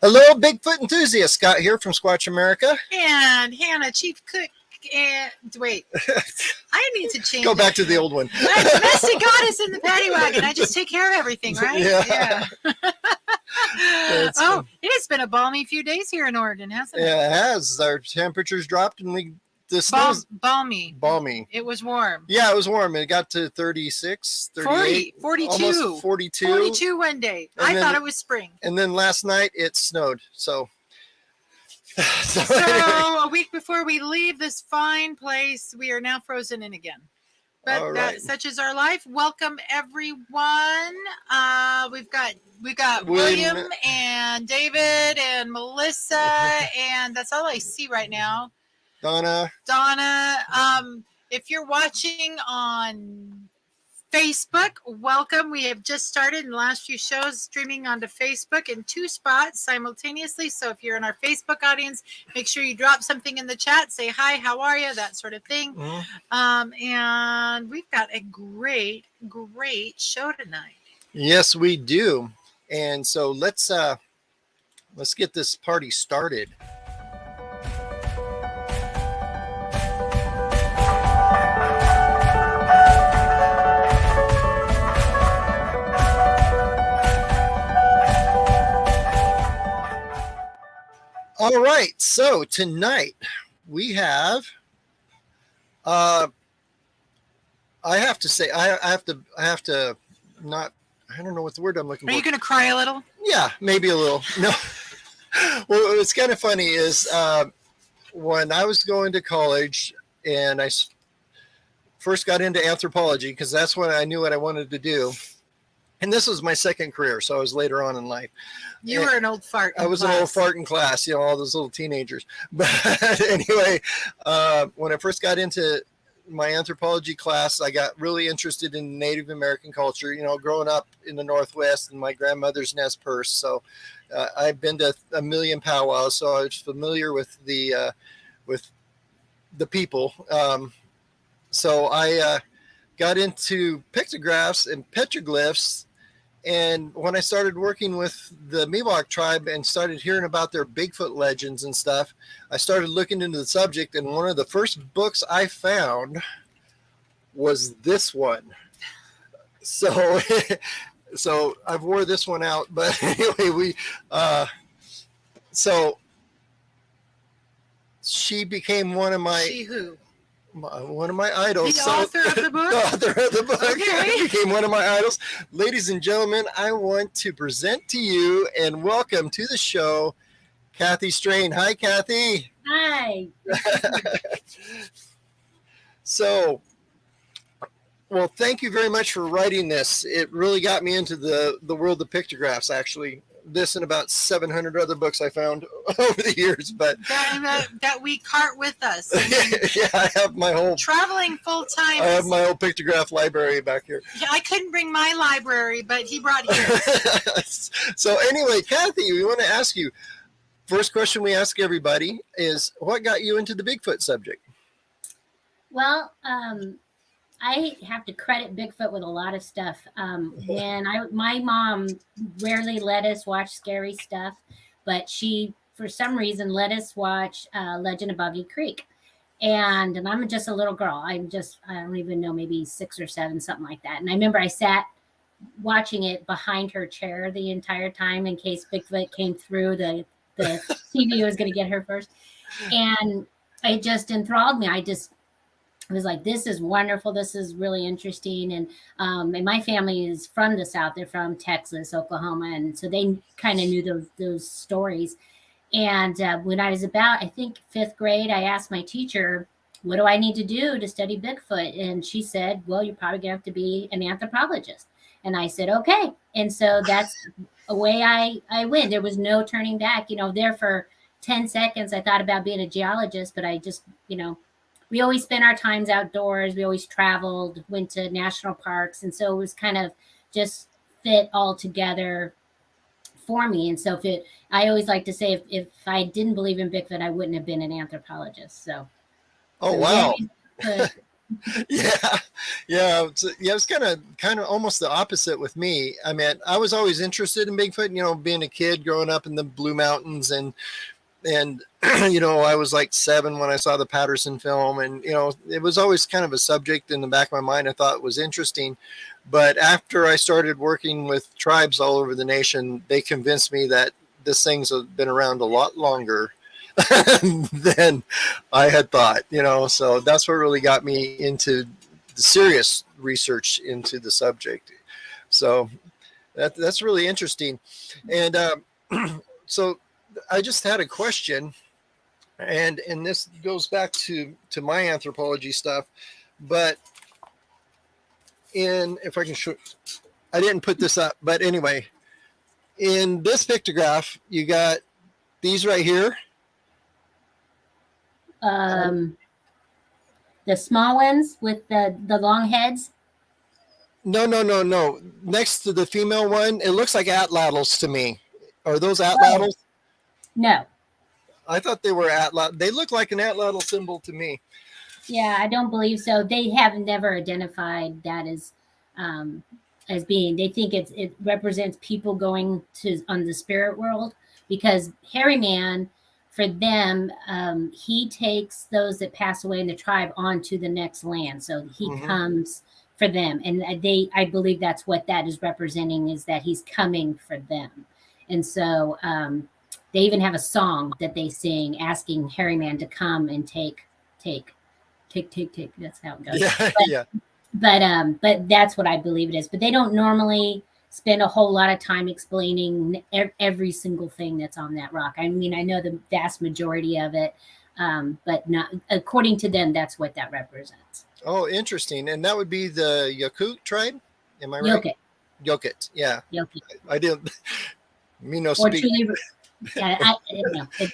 Hello, Bigfoot enthusiast. Scott here from Squatch America. And Hannah, chief cook. And wait, I need to change. Go back to the old one. Domestic goddess in the paddy wagon. I just take care of everything, right? Yeah. Oh, it has been a balmy few days here in Oregon, hasn't it? Yeah, it has. Our temperatures dropped and balmy. Balmy. It was warm. Yeah, it was warm. It got to 36, 38, 42. Almost 42. 42 one day. I thought it was spring. And then last night it snowed. So a week before we leave this fine place, we are now frozen in again. But such is our life. Welcome everyone. We've got William and David and Melissa, and that's all I see right now. Donna. If you're watching on Facebook, welcome. We have just started in the last few shows streaming onto Facebook in 2 spots simultaneously. So if you're in our Facebook audience, make sure you drop something in the chat. Say hi, how are you? That sort of thing. Mm-hmm. And we've got a great show tonight. Yes, we do. And so let's get this party started. All right, so tonight we have. I have to say, I have to not. I don't know what the word I'm looking for. Are you going to cry a little? Yeah, maybe a little. No. Well, what's kind of funny is when I was going to college and I first got into anthropology, because that's when I knew what I wanted to do. And this was my second career, so I was later on in life. You were an old fart in class. I was an old fart in class, all those little teenagers. But anyway, when I first got into my anthropology class, I got really interested in Native American culture, growing up in the Northwest and my grandmother's Nez Perce. So I've been to a million powwows, so I was familiar with the people. So I got into pictographs and petroglyphs. And when I started working with the Miwok tribe and started hearing about their Bigfoot legends and stuff, I started looking into the subject. And one of the first books I found was this one. So I've wore this one out. But anyway, so she became one of my... She who? One of my idols. The author of the book? The author of the book. Okay. Became one of my idols. Ladies and gentlemen, I want to present to you and welcome to the show, Kathy Strain. Hi, Kathy. Hi. So, well, thank you very much for writing this. It really got me into the world of pictographs, actually. This and about 700 other books I found over the years, but that we cart with us. Yeah, I have my whole traveling full time. I have my whole pictograph library back here. Yeah, I couldn't bring my library, but he brought his. So anyway, Kathy, we want to ask you. First question we ask everybody is, what got you into the Bigfoot subject? Well, I have to credit Bigfoot with a lot of stuff. My mom rarely let us watch scary stuff, but she, for some reason, let us watch Legend of Boggy Creek. And I'm just a little girl. I don't even know, maybe 6 or 7, something like that. And I remember I sat watching it behind her chair the entire time in case Bigfoot came through. The TV was going to get her first. And it just enthralled me. I was like, this is wonderful. This is really interesting. And my family is from the South. They're from Texas, Oklahoma. And so they kind of knew those stories. And when I was about, I think, 5th grade, I asked my teacher, what do I need to do to study Bigfoot? And she said, well, you're probably going to have to be an anthropologist. And I said, okay. And so that's away I went. There was no turning back. There for 10 seconds, I thought about being a geologist, but I just, we always spent our times outdoors. We always traveled, went to national parks. And so it was kind of just fit all together for me. And so I always like to say, if I didn't believe in Bigfoot, I wouldn't have been an anthropologist. So. Oh, wow. Yeah, it's kind of almost the opposite with me. I mean, I was always interested in Bigfoot, being a kid growing up in the Blue Mountains, and I was like 7 when I saw the Patterson film, and it was always kind of a subject in the back of my mind I thought it was interesting. But after I started working with tribes all over the nation, they convinced me that this thing's been around a lot longer than I had thought, so that's what really got me into the serious research into the subject. So that's really interesting. And so I just had a question, and this goes back to my anthropology stuff, but if I can show, I didn't put this up, but anyway, in this pictograph, you got these right here. The small ones with the long heads. No. Next to the female one, it looks like atlatls to me. Are those atlatls? No. I thought they were atlatl. They look like an atlatl symbol to me. Yeah, I don't believe so. They have never identified that as being. They think it represents people going on the spirit world, because Hairy Man, for them, he takes those that pass away in the tribe onto the next land. So he comes for them, and I believe that's what that is representing, is that he's coming for them. And so they even have a song that they sing asking Hairy Man to come and take. That's how it goes. Yeah. But that's what I believe it is. But they don't normally spend a whole lot of time explaining every single thing that's on that rock. I mean, I know the vast majority of it, but not according to them. That's what that represents. Oh, interesting. And that would be the Yakut tribe. Am I right? Yokit. Yeah. Yokit. I didn't. Me no Or speak.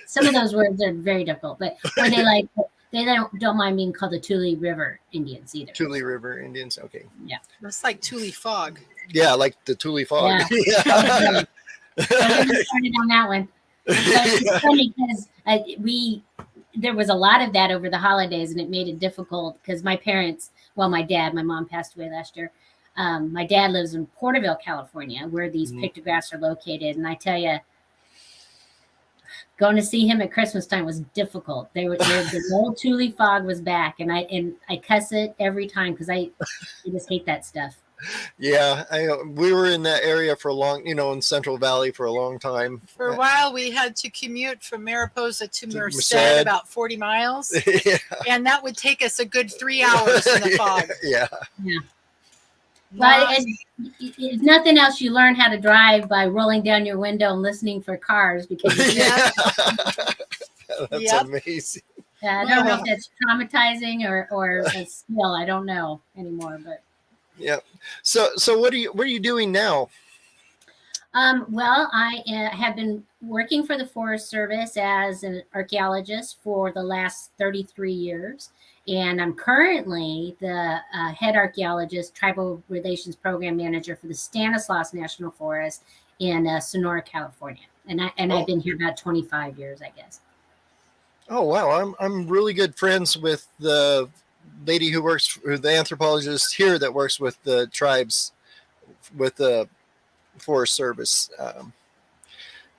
Some of those words are very difficult, but or they don't mind being called the Tule River Indians either. Tule River Indians. Okay. Yeah. That's like Tule Fog. Yeah, like the Tule Fog. Yeah. So we started on that one. But it's funny because there was a lot of that over the holidays, and it made it difficult because my mom passed away last year. My dad lives in Porterville, California, where these pictographs are located. And I tell you, going to see him at Christmas time was difficult. The old Tule Fog was back, and I cuss it every time because I just hate that stuff. Yeah, we were in that area for a long, in Central Valley for a long time. For a while, we had to commute from Mariposa to Merced, about 40 miles. Yeah. And that would take us a good 3 hours in the fog. Yeah. But if nothing else, you learn how to drive by rolling down your window and listening for cars. Because that's amazing. I don't know if that's traumatizing or a skill. I don't know anymore, but. Yeah. So what are you doing now? Well, I have been working for the Forest Service as an archaeologist for the last 33 years. And I'm currently the head archaeologist, tribal relations program manager for the Stanislaus National Forest in Sonora, California. And I've been here about 25 years, I guess. Oh, wow. I'm really good friends with the lady the anthropologist here that works with the tribes with the Forest Service,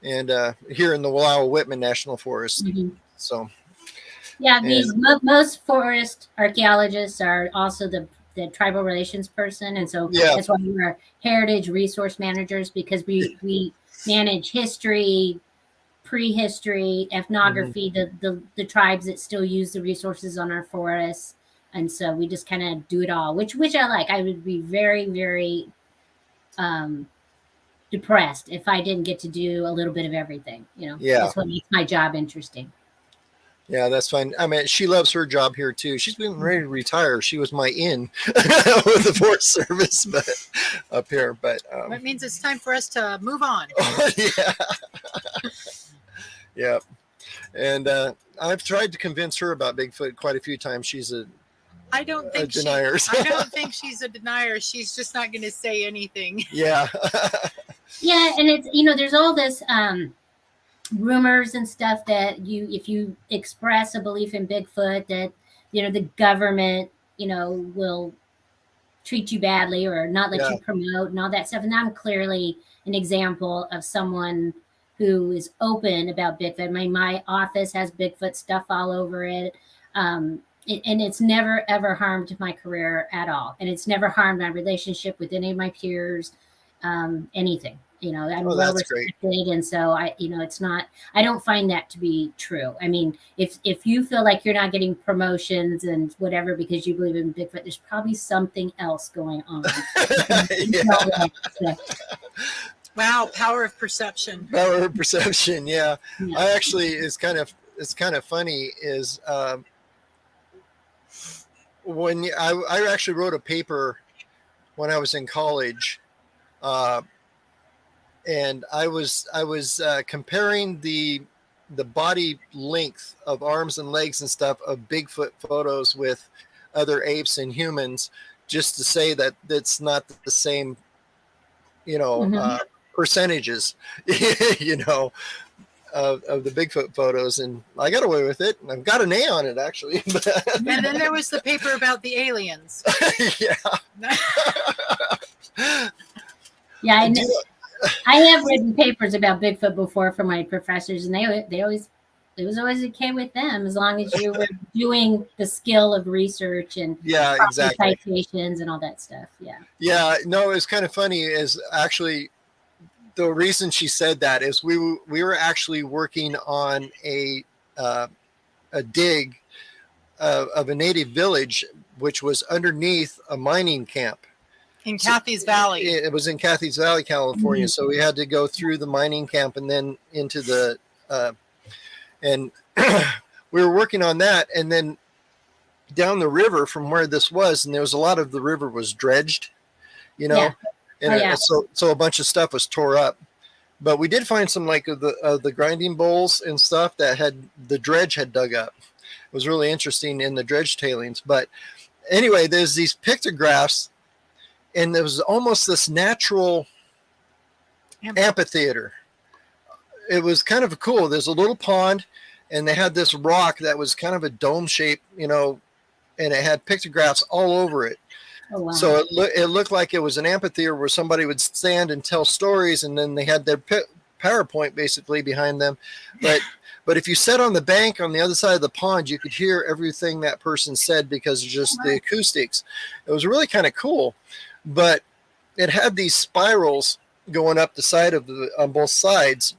and here in the Wallowa Whitman National Forest. So yeah, most forest archaeologists are also the tribal relations person, and so that's why we're heritage resource managers, because we manage history, prehistory, ethnography, the tribes that still use the resources on our forests. And so we just kind of do it all, which I like. I would be very, very depressed if I didn't get to do a little bit of everything. That's what makes my job interesting. Yeah, that's fine. I mean, she loves her job here too. She's been ready to retire. She was my in with the Forest Service, but up here. But that means it's time for us to move on. Yeah. And I've tried to convince her about Bigfoot quite a few times. She's I don't think she's a denier. She's just not going to say anything. Yeah. Yeah, and it's there's all this rumors and stuff that if you express a belief in Bigfoot, that the government will treat you badly or not let Yeah. you promote and all that stuff. And I'm clearly an example of someone who is open about Bigfoot. My office has Bigfoot stuff all over it. And it's never, ever harmed my career at all. And it's never harmed my relationship with any of my peers, anything. You know, I'm well that's great. respected. And so it's not, I don't find that to be true. I mean, if you feel like you're not getting promotions and whatever because you believe in Bigfoot, there's probably something else going on. Wow, power of perception. Power of perception, yeah. Yeah. I actually, it's kind of funny is when I actually wrote a paper when I was in college, and I was comparing the body length of arms and legs and stuff of Bigfoot photos with other apes and humans, just to say that it's not the same, percentages, of the Bigfoot photos, and I got away with it. I've got an A on it actually. And then there was the paper about the aliens. Yeah. Yeah, I have written papers about Bigfoot before for my professors, and they always, it was always okay with them as long as you were doing the skill of research and Yeah, exactly. citations and all that stuff. Yeah. Yeah, no, it's kind of funny is actually the reason she said that is we were actually working on a dig of a native village, which was underneath a mining camp. In Kathy's Valley. It was in Kathy's Valley, California. Mm-hmm. So we had to go through the mining camp and then into the, and we were working on that. And then down the river from where this was, and there was a lot of the river was dredged, Yeah. And so a bunch of stuff was tore up. But we did find some like the grinding bowls and stuff that had the dredge had dug up. It was really interesting in the dredge tailings. But anyway, there's these pictographs. And there was almost this natural amphitheater. It was kind of cool. There's a little pond, and they had this rock that was kind of a dome shape, and it had pictographs all over it. Oh, wow. So it looked like it was an amphitheater where somebody would stand and tell stories, and then they had their PowerPoint basically behind them. But if you sat on the bank on the other side of the pond, you could hear everything that person said because of just the acoustics. It was really kind of cool. But it had these spirals going up the side of on both sides.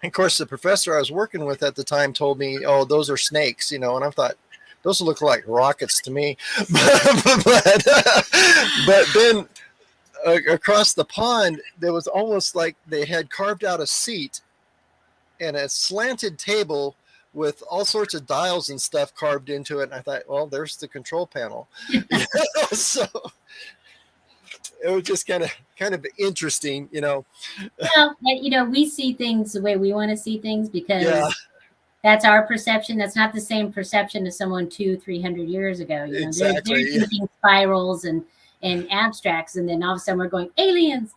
And of course, the professor I was working with at the time told me, "Oh, those are snakes," and I thought those look like rockets to me. but then across the pond, there was almost like they had carved out a seat and a slanted table with all sorts of dials and stuff carved into it. And I thought, well, there's the control panel. So it was just kind of interesting, Well, we see things the way we want to see things because that's our perception. That's not the same perception as someone 200-300 years ago. Exactly. They're using spirals and abstracts, and then all of a sudden we're going aliens.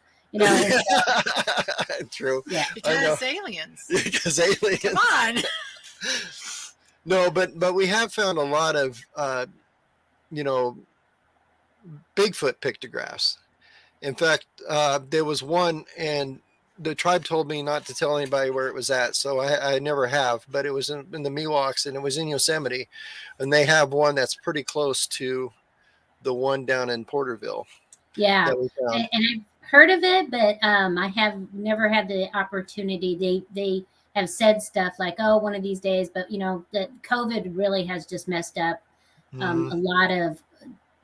True. Yeah. Because aliens. Because aliens. Come on. No, but we have found a lot of Bigfoot pictographs. In fact, there was one, and the tribe told me not to tell anybody where it was at, so I never have, but it was in the Miwoks, and it was in Yosemite, and they have one that's pretty close to the one down in Porterville. Yeah, and I've heard of it, but I have never had the opportunity. They have said stuff like, oh, one of these days, but that COVID really has just messed up a lot of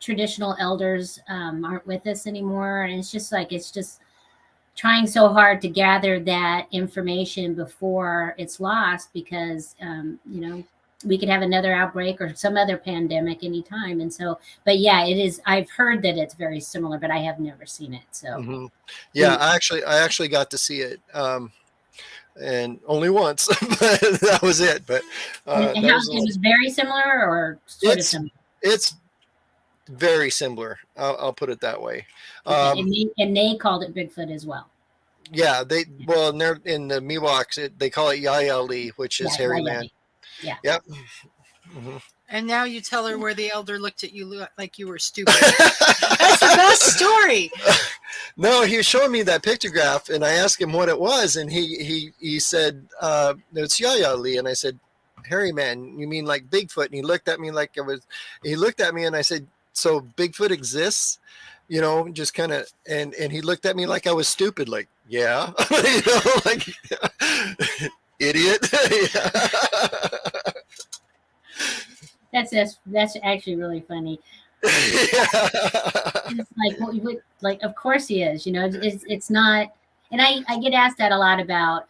traditional elders aren't with us anymore, and it's just trying so hard to gather that information before it's lost because we could have another outbreak or some other pandemic anytime. And so, but yeah, it is. I've heard that it's very similar, but I have never seen it. So yeah, I actually got to see it. And only once, but that was it. But it was very similar or sort of similar. It's very similar. I'll put it that way. And they called it Bigfoot as well. Yeah, well, in the Miwoks, they call it Yayali, which is hairy man. Yeah. Yep. Mm-hmm. And now you tell her where the elder looked at you like you were stupid. That's the best story. No, he was showing me that pictograph, and I asked him what it was, and he said, it's Yayali. And I said, hairy man, you mean like Bigfoot? And he looked at me like he looked at me, and I said, so Bigfoot exists? You know, just kind of, and he looked at me like I was stupid, like, yeah, you know, like, idiot. That's actually really funny. Yeah. It's like of course he is. You know, it's not. And I get asked that a lot about,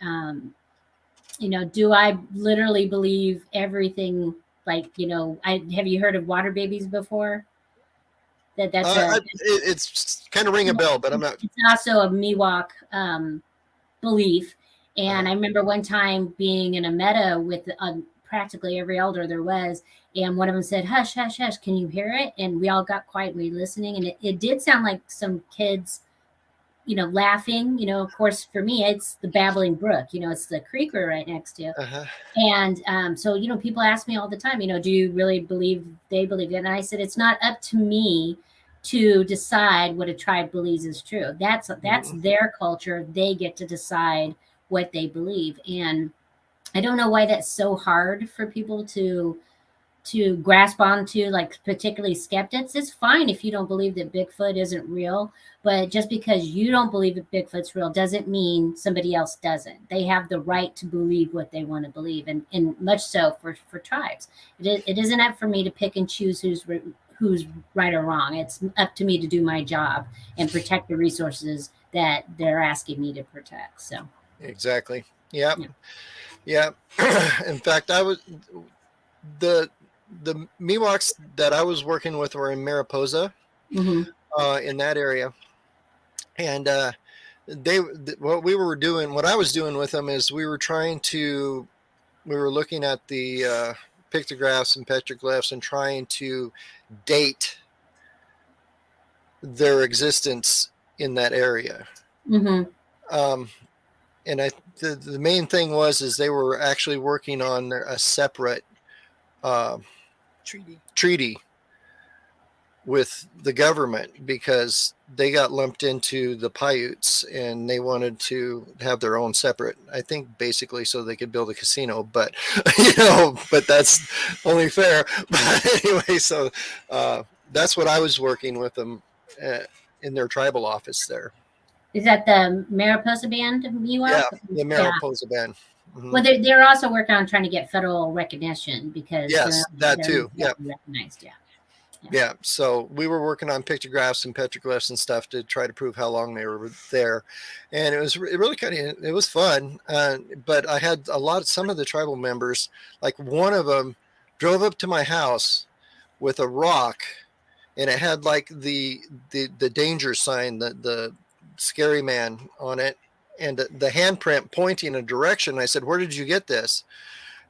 you know, do I literally believe everything? Like, you know, have you heard of water babies before? It's kind of ring a bell, but I'm not. It's also a Miwok belief. And I remember one time being in a meta with practically every elder there was, and one of them said, "Hush, hush, hush! Can you hear it?" And we all got quiet, we were listening, and it did sound like some kids, you know, laughing. You know, of course, for me, it's the babbling brook. You know, it's the creek we're right next to. And so, you know, people ask me all the time, you know, do you really believe they believe it? And I said, it's not up to me to decide what a tribe believes is true. That's their culture. They get to decide what they believe. And I don't know why that's so hard for people to grasp onto, like particularly skeptics. It's fine if you don't believe that Bigfoot isn't real, but just because you don't believe that Bigfoot's real doesn't mean somebody else doesn't. They have the right to believe what they want to believe, and much so for tribes. It isn't up for me to pick and choose who's right or wrong. It's up to me to do my job and protect the resources that they're asking me to protect. So exactly. Yeah. In fact, the Miwoks that I was working with were in Mariposa, in that area, and what I was doing with them is we were looking at the pictographs and petroglyphs and trying to date their existence in that area. And the main thing is they were actually working on a separate treaty with the government because they got lumped into the Paiutes and they wanted to have their own separate, I think basically so they could build a casino, but you know, but that's only fair. But anyway, so that's what I was working with them in their tribal office there. Is that the Mariposa Band? Yeah, the Mariposa Band. Well, they're also working on trying to get federal recognition because that too. Yeah, recognized. Yeah. So we were working on pictographs and petroglyphs and stuff to try to prove how long they were there, and it was fun. But I had some of the tribal members, like one of them, drove up to my house with a rock, and it had like the danger sign, the scary man on it, and the handprint pointing a direction. I said, "Where did you get this?"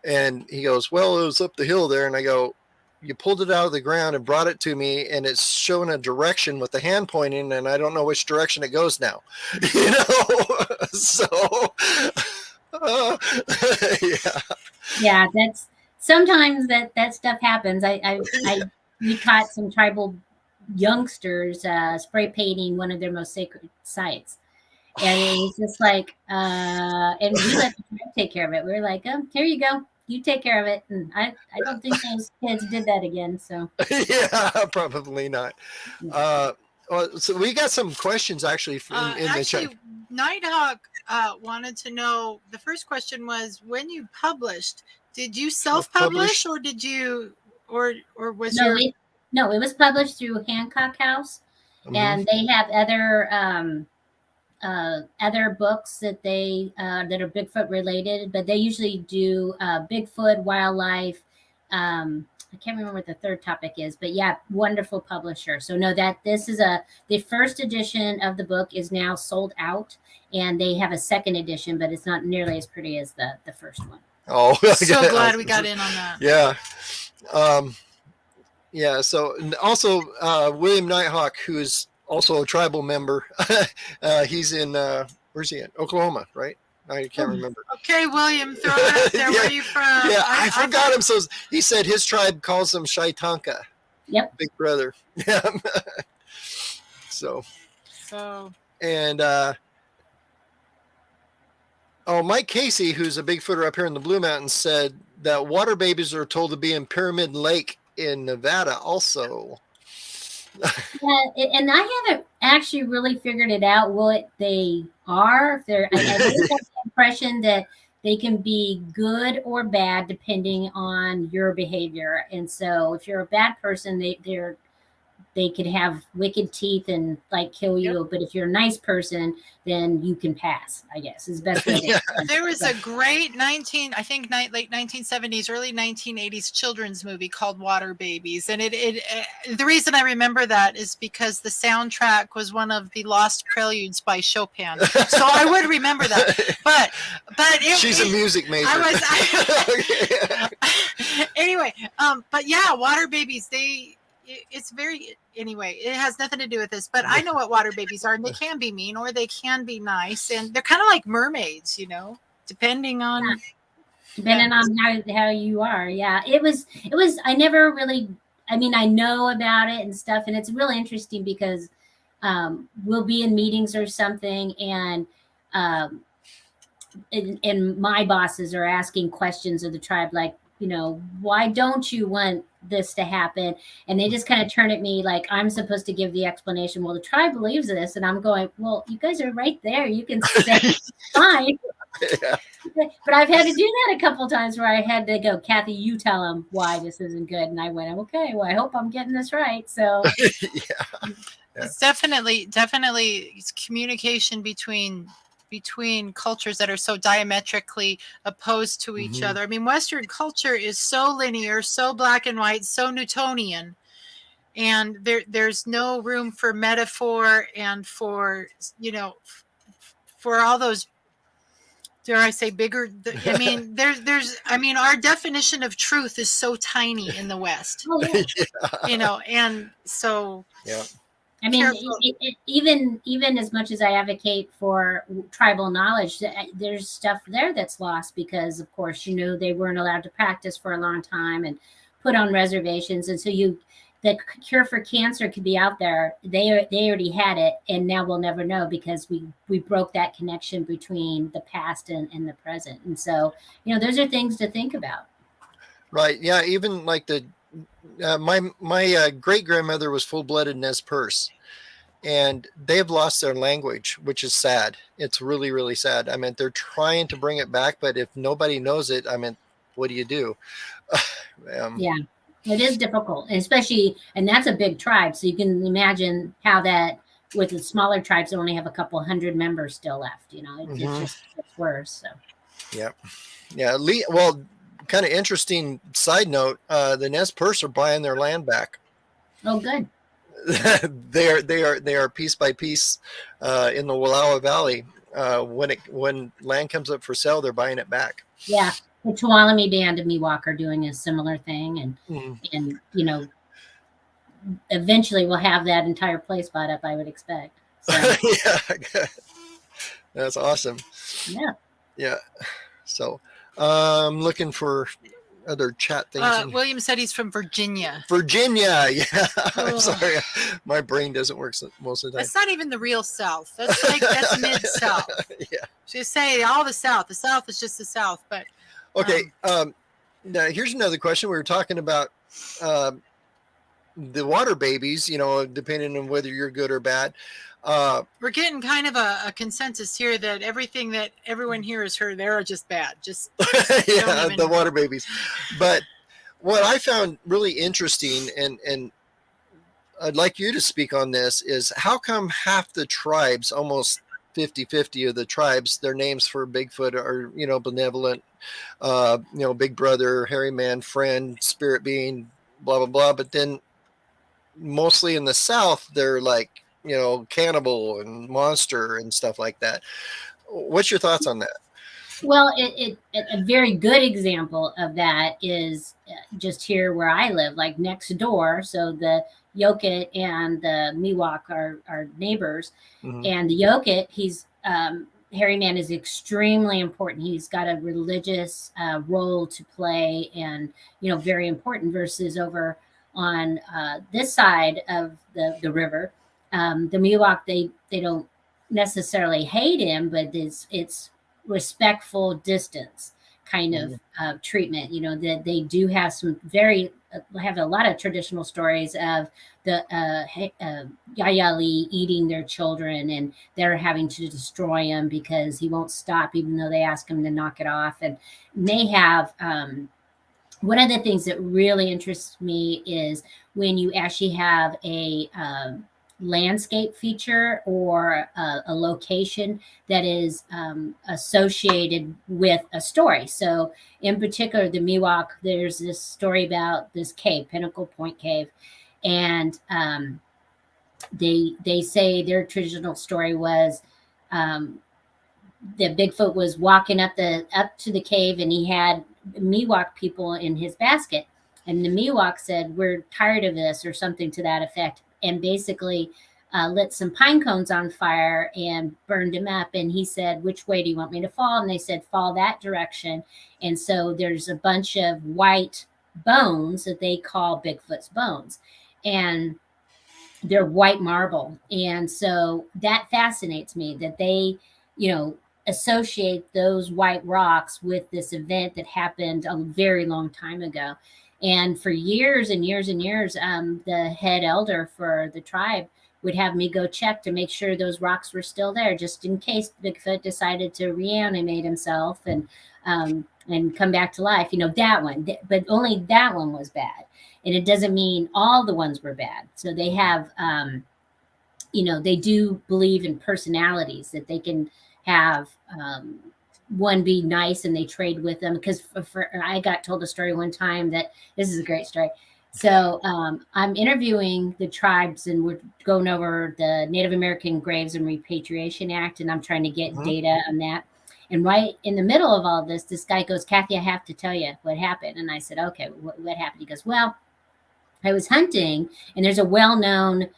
And he goes, "Well, it was up the hill there." And I go, "You pulled it out of the ground and brought it to me, and it's showing a direction with the hand pointing, and I don't know which direction it goes now." You know, so yeah. That's sometimes that stuff happens. We caught some tribal youngsters spray painting one of their most sacred sites. And it was just like, and we let the tribe take care of it. We were like, "Oh, here you go. You take care of it." And I don't think those kids did that again. So yeah, probably not. So we got some questions actually in the chat. Nighthawk wanted to know. The first question was, when you published, did you self-publish or did you, or was it was published through Hancock House, and they have other books that that are Bigfoot related, but they usually do Bigfoot, wildlife. I can't remember what the third topic is, but yeah, wonderful publisher. So know that this is the first edition of the book is now sold out, and they have a second edition, but it's not nearly as pretty as the first one. Oh, so glad we got in on that. Yeah. Yeah. So also William Nighthawk, who is also a tribal member. He's in where's he at? Oklahoma, right? I can't remember. Okay, William, throw it out there. Yeah. Where are you from? Yeah, I forgot him. So he said his tribe calls him Shaitanka. Yep. Big brother. Yeah. So. And Mike Casey, who's a Bigfooter up here in the Blue Mountains, said that water babies are told to be in Pyramid Lake in Nevada also. Yeah, and I haven't actually really figured it out what they are. If they're, I always have the impression that they can be good or bad depending on your behavior. And so, if you're a bad person, they could have wicked teeth and like kill you. Yep. But if you're a nice person, then you can pass, I guess is the best way to Yeah. There was a great late 1970s, early 1980s children's movie called Water Babies. And the reason I remember that is because the soundtrack was one of the Lost Preludes by Chopin. So I would remember that. But she's a music major. Anyway, but yeah, Water Babies, it's very, anyway, it has nothing to do with this, but I know what water babies are, and they can be mean or they can be nice, and they're kind of like mermaids, depending on how you are. Yeah, it was I never really, I mean, I know about it and stuff, and it's really interesting because we'll be in meetings or something, and my bosses are asking questions of the tribe, like, why don't you want this to happen? And they just kind of turn at me like I'm supposed to give the explanation. Well, the tribe believes this, and I'm going, well, you guys are right there. You can say fine. Yeah. But I've had to do that a couple of times where I had to go, Kathy, you tell them why this isn't good. And I went, okay, well, I hope I'm getting this right. So yeah. It's definitely it's communication between cultures that are so diametrically opposed to each other. I mean, Western culture is so linear, so black and white, so Newtonian, and there's no room for metaphor and for for all those, dare I say, bigger. I mean, our definition of truth is so tiny in the West. Oh, yeah. Yeah. And so yeah. I mean, even as much as I advocate for tribal knowledge, there's stuff there that's lost because, of course, they weren't allowed to practice for a long time and put on reservations. And so the cure for cancer could be out there. They already had it, and now we'll never know because we broke that connection between the past and the present. And so, those are things to think about. Right. Yeah. Even like my great grandmother was full-blooded Nez Perce, and they've lost their language, which is sad. It's really, really sad. I mean, they're trying to bring it back, but if nobody knows it, I mean, what do you do? Yeah, it is difficult, especially, and that's a big tribe. So you can imagine how that with the smaller tribes that only have a couple hundred members still left. It just gets worse. So. Yeah. Yeah. Well, kind of interesting side note, the Nez Perce are buying their land back. Oh, good. they are piece by piece in the Wallowa Valley. When land comes up for sale, they're buying it back. Yeah, the Tuolumne Band of Miwok are doing a similar thing, and eventually we'll have that entire place bought up, I would expect. So. Yeah, that's awesome. Yeah. Yeah. So I'm looking for other chat things. William said he's from Virginia. Virginia, yeah. I'm sorry, my brain doesn't work most of the time. That's not even the real South. That's mid South. Yeah. So you say all the South. The South is just the South, but. Okay. Now here's another question. We were talking about the water babies. Depending on whether you're good or bad. We're getting kind of a consensus here that everything that everyone here has heard, they're just bad. Just yeah, the water babies. But what I found really interesting, and I'd like you to speak on this, is how come half the tribes, almost 50-50 of the tribes, their names for Bigfoot are, benevolent, big brother, hairy man, friend, spirit being, blah, blah, blah. But then mostly in the South, they're like, cannibal and monster and stuff like that. What's your thoughts on that? Well, a very good example of that is just here where I live, like next door. So the Yokit and the Miwok are neighbors, and the Yokit, hairy man is extremely important. He's got a religious role to play, and very important. Versus over on this side of the river, the Miwok, they don't necessarily hate him, but it's respectful distance kind of treatment. That they do have some very have a lot of traditional stories of the Yayali eating their children, and they're having to destroy him because he won't stop, even though they ask him to knock it off. And they have one of the things that really interests me is when you actually have a landscape feature or a location that is associated with a story. So in particular, the Miwok, there's this story about this cave, Pinnacle Point Cave. And they say their traditional story was that Bigfoot was walking up to the cave, and he had Miwok people in his basket. And the Miwok said, "We're tired of this," or something to that effect, and basically lit some pine cones on fire and burned him up. And he said, "Which way do you want me to fall?" And they said, "Fall that direction." And so there's a bunch of white bones that they call Bigfoot's bones, and they're white marble. And so that fascinates me, that they associate those white rocks with this event that happened a very long time ago. And for years and years and years, the head elder for the tribe would have me go check to make sure those rocks were still there, just in case Bigfoot decided to reanimate himself and come back to life. That one, but only that one was bad. And it doesn't mean all the ones were bad. So they have, they do believe in personalities, that they can have one be nice and they trade with them. Because I got told a story one time that this is a great story. So I'm interviewing the tribes, and we're going over the Native American Graves and Repatriation Act, and I'm trying to get data on that. And right in the middle of all this guy goes, "Kathy, I have to tell you what happened." And I said, "Okay, what happened?" He goes, "Well, I was hunting, and there's a well-known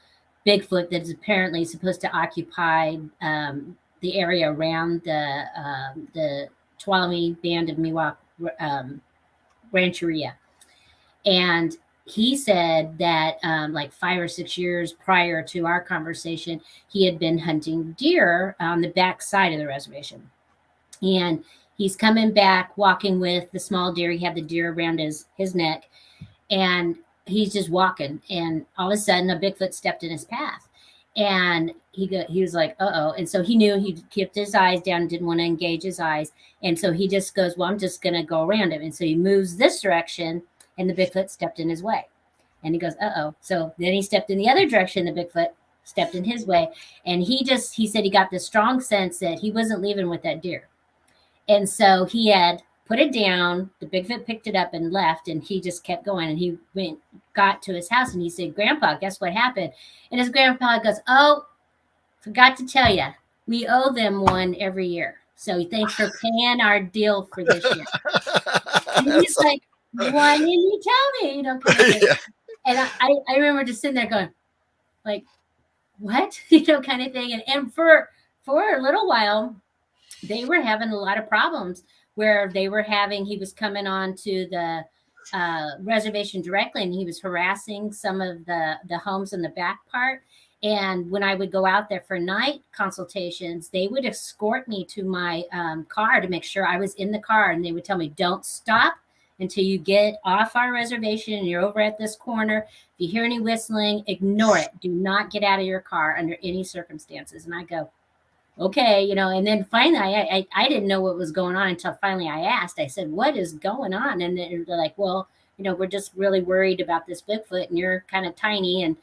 Bigfoot that is apparently supposed to occupy the area around the Tuolumne Band of Miwok Rancheria." And he said that like 5 or 6 years prior to our conversation, he had been hunting deer on the back side of the reservation. And he's coming back, walking with the small deer. He had the deer around his neck, and he's just walking. And all of a sudden, a Bigfoot stepped in his path. And he was like, "Uh-oh." And so he knew, he kept his eyes down, didn't want to engage his eyes. And so he just goes, "Well, I'm just going to go around him." And so he moves this direction, and the Bigfoot stepped in his way. And he goes, "Uh-oh." So then he stepped in the other direction. The Bigfoot stepped in his way. And he said he got this strong sense that he wasn't leaving with that deer. And so he had put it down. The Bigfoot picked it up and left, and he just kept going. And he got to his house, and he said, "Grandpa, guess what happened?" And his grandpa goes, "Oh, forgot to tell you, we owe them one every year. So thanks for paying our deal for this year." And he's like, "Why didn't you tell me?" Kind of thing. Yeah. And I remember just sitting there going, like, "What?" Kind of thing. And for a little while, they were having a lot of problems where he was coming on to the reservation directly, and he was harassing some of the homes in the back part. And when I would go out there for night consultations, they would escort me to my car to make sure I was in the car. And they would tell me, "Don't stop until you get off our reservation and you're over at this corner. If you hear any whistling, ignore it. Do not get out of your car under any circumstances." And I go, "Okay," and then finally I didn't know what was going on until finally I asked. I said, "What is going on?" And they're like, "Well, we're just really worried about this Bigfoot, and you're kind of tiny, and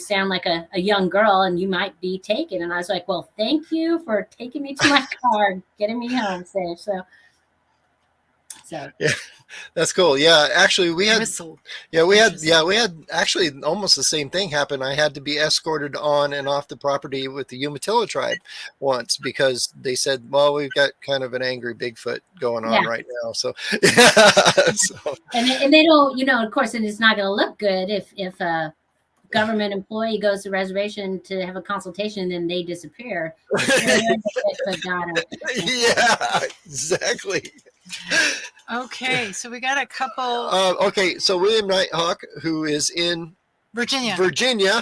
sound like a young girl, and you might be taken." And I was like, "Well, thank you for taking me to my car, getting me home safe." So yeah, that's cool. Yeah, actually we had actually almost the same thing happen. I had to be escorted on and off the property with the Umatilla tribe once, because they said, "Well, we've got kind of an angry Bigfoot going on right now." So yeah. And they don't, of course, and it's not going to look good if government employee goes to the reservation to have a consultation, and then they disappear. Bigfoot got 'em. Yeah, exactly. Okay, so we got a couple. Okay, so William Nighthawk, who is in Virginia.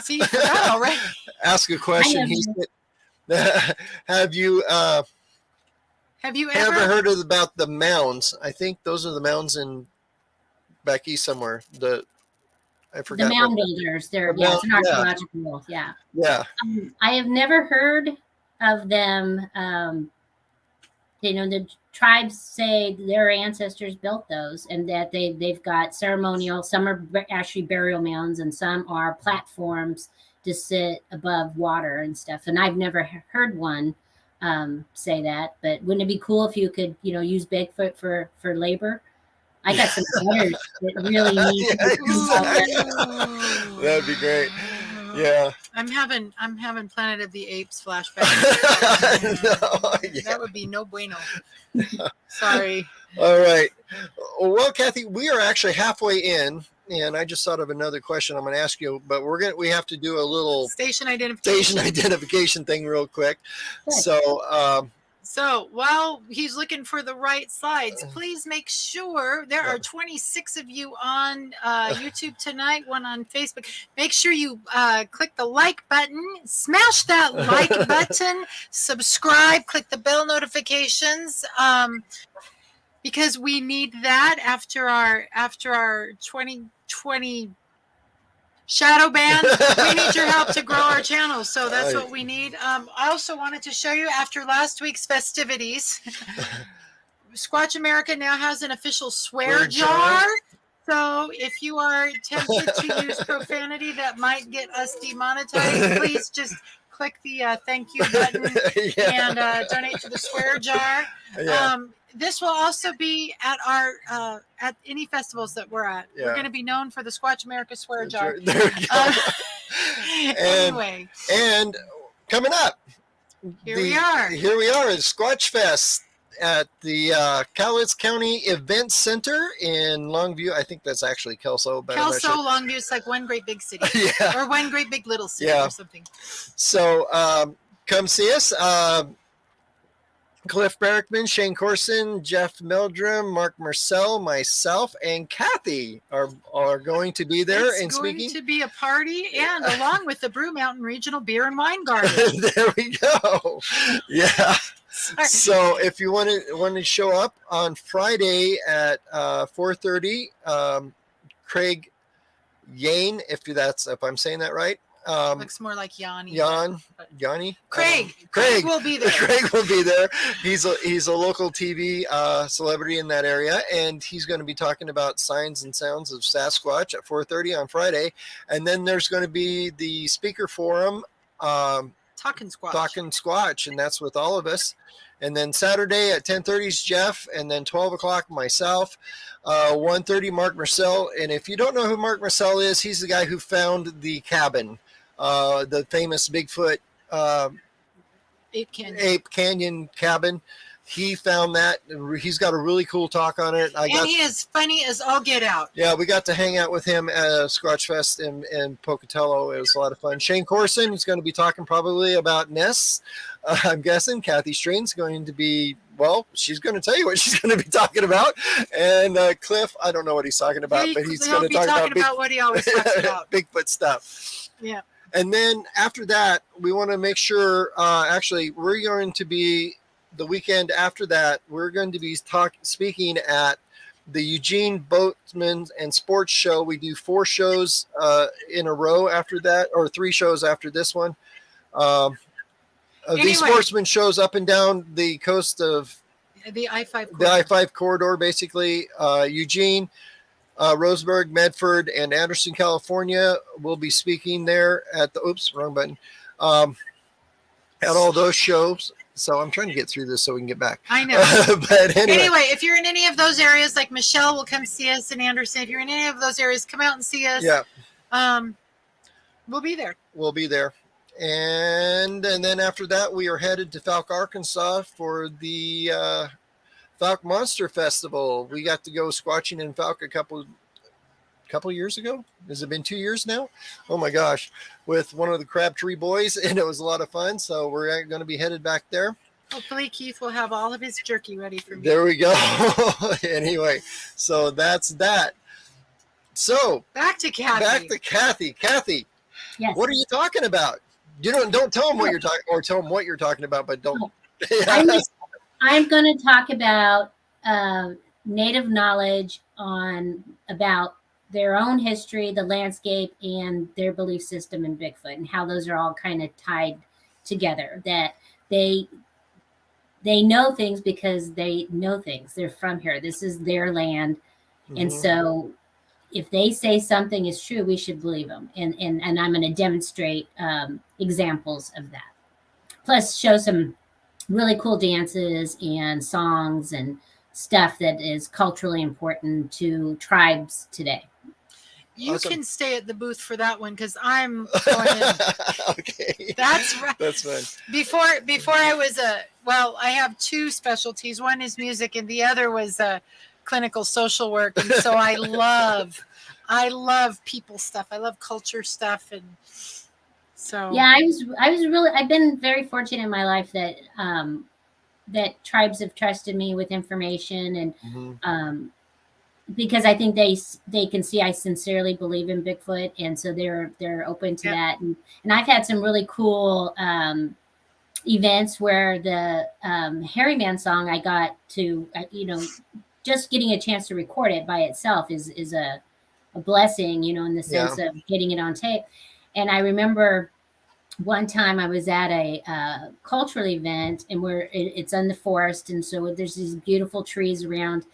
See, you forgot already. Ask a question. He said, have you ever heard about the mounds? I think those are the mounds in back east somewhere. I forgot. The mound builders. They're it's an archaeological. Yeah. Yeah. I have never heard of them. The tribes say their ancestors built those, and that they've got ceremonial. Some are actually burial mounds, and some are platforms to sit above water and stuff. And I've never heard one say that. But wouldn't it be cool if you could, use Bigfoot for labor? I got some hunters that really need exactly. That'd be great. Yeah. I'm having Planet of the Apes flashback. That would be no bueno. Sorry. All right. Well, Kathy, we are actually halfway in, and I just thought of another question I'm going to ask you, but we have to do a little station identification thing real quick. So while he's looking for the right slides, please make sure there are 26 of you on YouTube tonight, one on Facebook. Make sure you click the like button, smash that like button, subscribe, click the bell notifications, because we need that after our 2020 shadow ban. We need your help to grow our channel, so that's what we need. I also wanted to show you, after last week's festivities, Squatch America now has an official swear jar. So if you are tempted to use profanity that might get us demonetized, please just click the thank you button and donate to the swear jar. This will also be at our at any festivals that we're at. We're going to be known for the Squatch America swear jar. There we go. Anyway, and coming up, here we are at Squatch Fest at the Cowlitz County Event Center in Longview. I think that's actually Kelso. But Longview is like one great big city, or one great big little city, or something. So come see us. Cliff Barrickman, Shane Corson, Jeff Meldrum, Mark Marcel, myself, and Kathy are going to be there and speaking. It's going to be a party, and along with the Brew Mountain Regional Beer and Wine Garden. There we go. Yeah. So if you want to show up on Friday at 4:30, Craig Yane, if I'm saying that right. Looks more like Yanni. Yanni. Craig will be there. Craig will be there. He's a local TV celebrity in that area, and he's going to be talking about signs and sounds of Sasquatch at 4:30 on Friday. And then there's going to be the speaker forum, Talking Squatch, and that's with all of us. And then Saturday at 10:30 is Jeff, and then 12 o'clock myself. 1:30 Mark Marcel. And if you don't know who Mark Marcel is, he's the guy who found the cabin, the famous Bigfoot Ape Canyon cabin. He found that. He's got a really cool talk on it. He is funny as all get out. Yeah, we got to hang out with him at Squatch Fest in Pocatello. It was a lot of fun. Shane Corson is going to be talking probably about nests. I'm guessing Kathy Strain's going to be, she's going to tell you what she's going to be talking about. And Cliff, I don't know what he's talking about, but he's going to talk about what he always talks about. Bigfoot stuff. Yeah. And then after that, we want to make sure, we're going to be, the weekend after that, we're going to be speaking at the Eugene Boatman and Sports Show. We do 4 shows in a row after that, or 3 shows after this one. These sportsman shows up and down the coast of the I-5 corridor. The I-5 corridor, basically. Eugene, Roseburg, Medford, and Anderson, California will be speaking there at the wrong button. At all those shows. So I'm trying to get through this so we can get back. I know. But anyway, if you're in any of those areas, like Michelle will come see us in Anderson. If you're in any of those areas, come out and see us. Yeah. We'll be there. We'll be there. And then after that, we are headed to Falk, Arkansas for the Falk Monster Festival. We got to go squatching in Falk a couple couple years ago. Has it been 2 years now? Oh my gosh, with one of the Crabtree boys, and it was a lot of fun. So we're going to be headed back there. Hopefully Keith will have all of his jerky ready for me. There we go. Anyway, so that's that. So back to Kathy. Kathy, Yes. what are you talking about? You don't tell them what you're talking, or tell them what you're talking about, but don't. I'm going to talk about native knowledge about their own history, the landscape, and their belief system in Bigfoot, and how those are all kind of tied together. That they know things because they know things. They're from here. This is their land, and so if they say something is true, we should believe them. And I'm going to demonstrate examples of that. Plus, show some really cool dances and songs and stuff that is culturally important to tribes today. You can stay at the booth for that one because I'm going to. Okay. That's right. That's fun. Before I was I have two specialties. One is music and the other was clinical social work. And so I love people stuff. I love culture stuff. And so. Yeah, I've been very fortunate in my life that that tribes have trusted me with information and because I think they can see I sincerely believe in Bigfoot, and so they're open to that. And I've had some really cool events where the Hairy Man song I got to just getting a chance to record it by itself is a blessing, in the sense of getting it on tape. And I remember one time I was at a cultural event, and it's in the forest, and so there's these beautiful trees around.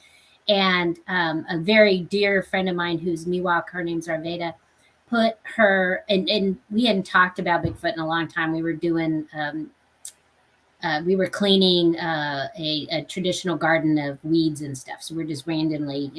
And a very dear friend of mine who's Miwok, her name's Arveda, put her, and we hadn't talked about Bigfoot in a long time. We were doing, we were cleaning a traditional garden of weeds and stuff. So we're just randomly,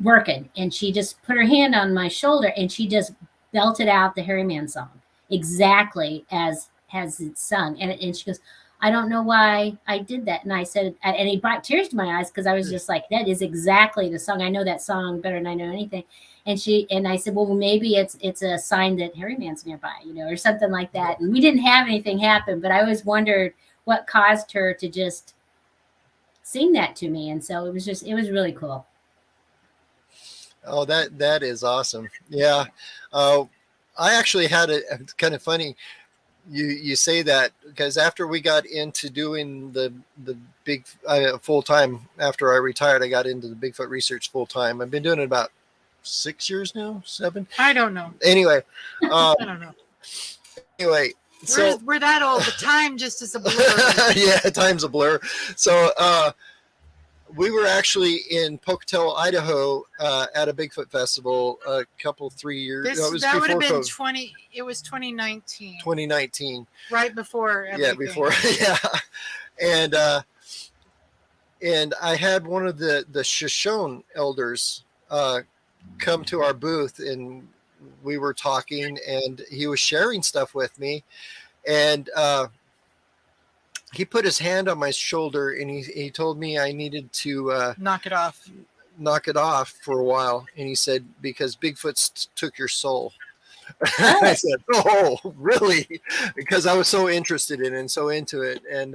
working. And she just put her hand on my shoulder and she just belted out the Hairy Man song exactly as it's sung. And she goes, I don't know why I did that. And I said, and it brought tears to my eyes because I was just like, that is exactly the song. I know that song better than I know anything. And I said, well, maybe it's a sign that Hairy Man's nearby, or something like that. And we didn't have anything happen, but I always wondered what caused her to just sing that to me. And so it was really cool. Oh, that is awesome. Yeah. I actually had a kind of funny, you say that, because after we got into doing the big full time, after I retired, I got into the Bigfoot research full time. I've been doing it about 6 years now, 7. I don't know. Anyway, I don't know. Anyway, so we're that old. The time just is a blur. Yeah, time's a blur. So we were actually in Pocatello, Idaho, at a Bigfoot festival a couple 3 years. That would have been 20. It was 2019. 2019. Right before everything. Yeah, before. Yeah, and I had one of the Shoshone elders come to our booth, and we were talking, and he was sharing stuff with me, and he put his hand on my shoulder, and he told me I needed to knock it off for a while. And he said, because Bigfoot took your soul. I said, oh, really? Because I was so interested in it and so into it. And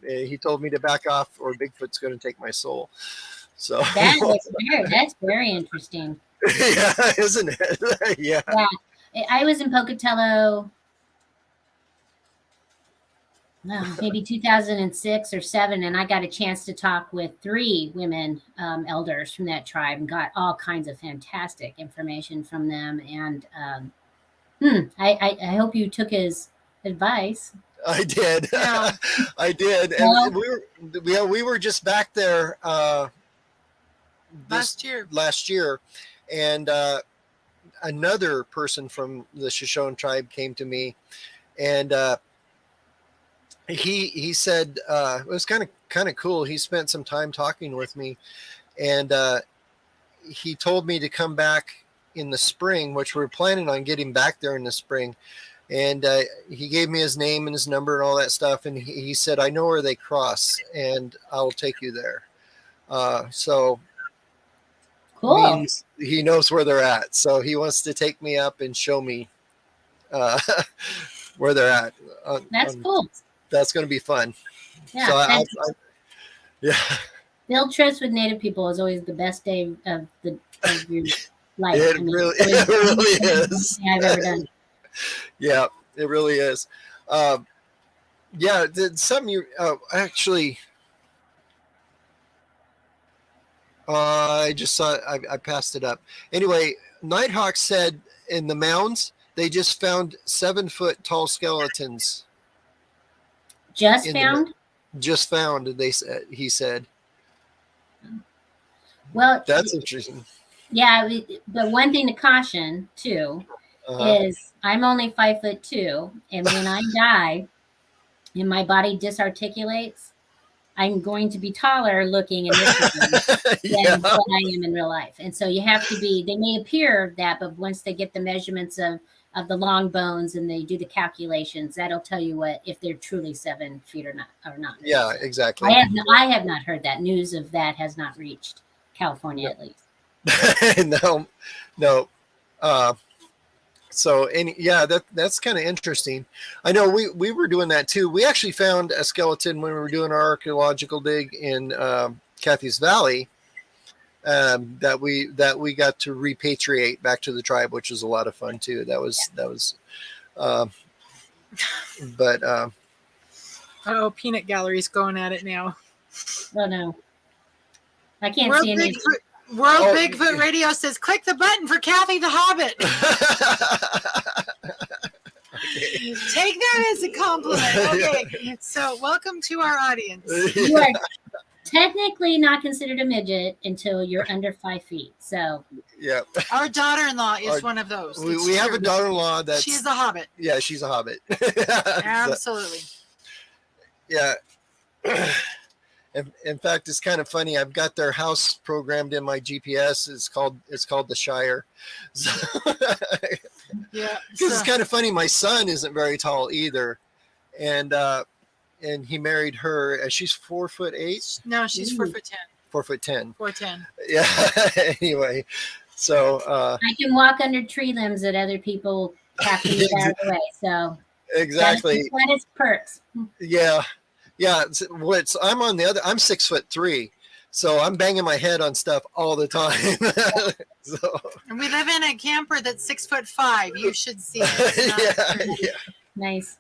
he told me to back off or Bigfoot's going to take my soul. So that's very interesting. Yeah, isn't it? Yeah. I was in Pocatello, maybe 2006 or 7, and I got a chance to talk with 3 women elders from that tribe and got all kinds of fantastic information from them. And I hope you took his advice. I did. Yeah. I did. And we were just back there last year, and another person from the Shoshone tribe came to me, and he said it was kind of cool. He spent some time talking with me, and he told me to come back in the spring, which we're planning on getting back there in the spring. And he gave me his name and his number and all that stuff. And he said, I know where they cross, and I'll take you there. So Cool. means he knows where they're at. So he wants to take me up and show me where they're at. That's cool. That's going to be fun. Yeah. So yeah. Field trips with Native people is always the best day of your life. It really is. I've ever done. Yeah, it really is. Yeah, some you actually. I just saw it. I passed it up. Anyway, Nighthawk said in the mounds they just found 7-foot tall skeletons. Just found. Just found. He said. Well, that's interesting. Yeah, but one thing to caution too is I'm only 5'2", and when I die and my body disarticulates, I'm going to be taller looking in this than what I am in real life. And so you have to be. They may appear that, but once they get the measurements of the long bones and they do the calculations, that'll tell you if they're truly 7 feet or not. Yeah, exactly. I have not heard that. News of that has not reached California at least. No. So that's kind of interesting. I know we were doing that too. We actually found a skeleton when we were doing our archaeological dig in Cathy's Valley. That we got to repatriate back to the tribe, which was a lot of fun too. That was Peanut Gallery's going at it now. Oh no, I can't see any. World Bigfoot Radio says, click the button for Kathy the Hobbit. Okay. Take that as a compliment. Okay, so welcome to our audience. You are technically not considered a midget until you're under 5 feet. So yeah, our daughter-in-law is one of those. We have a daughter-in-law that she's a hobbit. Yeah, she's a hobbit. Absolutely. Yeah. In fact, it's kind of funny. I've got their house programmed in my GPS. It's called the Shire. So, yeah, because it's kind of funny. My son isn't very tall either, and he married her. She's 4'8". No, she's 4'10". 4'10". 4'10". Yeah. Anyway, so I can walk under tree limbs that other people have to move out of the way. So exactly. That is perks. Yeah. Yeah, I'm 6'3", so I'm banging my head on stuff all the time. So. And we live in a camper that's 6'5". You should see it. Yeah. Nice.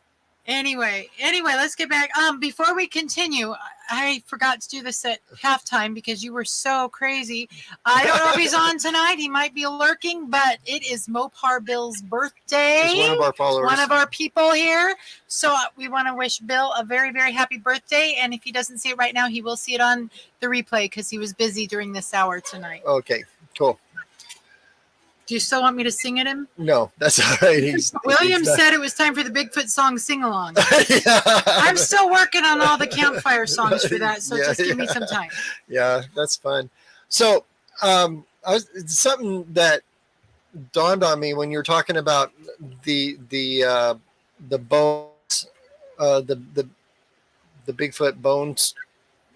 Anyway, let's get back. Before we continue, I forgot to do this at halftime because you were so crazy. I don't know if he's on tonight. He might be lurking, but it is Mopar Bill's birthday. He's one of our followers. One of our people here. So we want to wish Bill a very, very happy birthday. And if he doesn't see it right now, he will see it on the replay because he was busy during this hour tonight. Okay, cool. Do you still want me to sing at him? No, that's all right. William said it was time for the Bigfoot song sing-along. Yeah. I'm still working on all the campfire songs for that, so just give me some time. Yeah, that's fun. So something that dawned on me when you were talking about the bones, the Bigfoot bones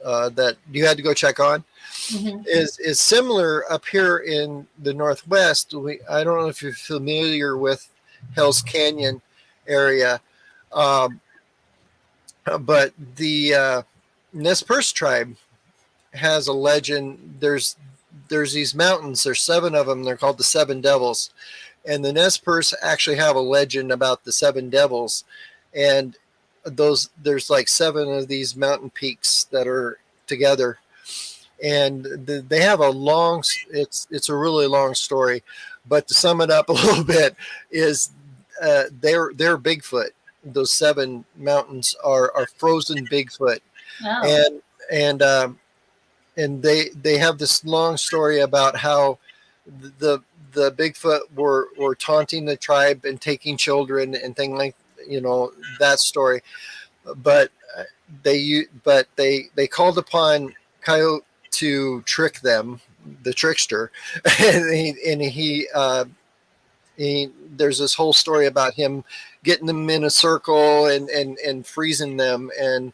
that you had to go check on. Mm-hmm. is similar up here in the Northwest. I don't know if you're familiar with Hell's Canyon area, but the Nez Perce tribe has a legend. There's these mountains. There's 7 of them. They're called the 7 Devils, and the Nez Perce actually have a legend about the 7 Devils, and there's like 7 of these mountain peaks that are together. And they have it's a really long story, but to sum it up a little bit is they're Bigfoot. Those 7 mountains are frozen Bigfoot. Oh. And they have this long story about how the Bigfoot were taunting the tribe and taking children and things like that story, but they called upon Coyote to trick them, the trickster, and he there's this whole story about him getting them in a circle and freezing them, and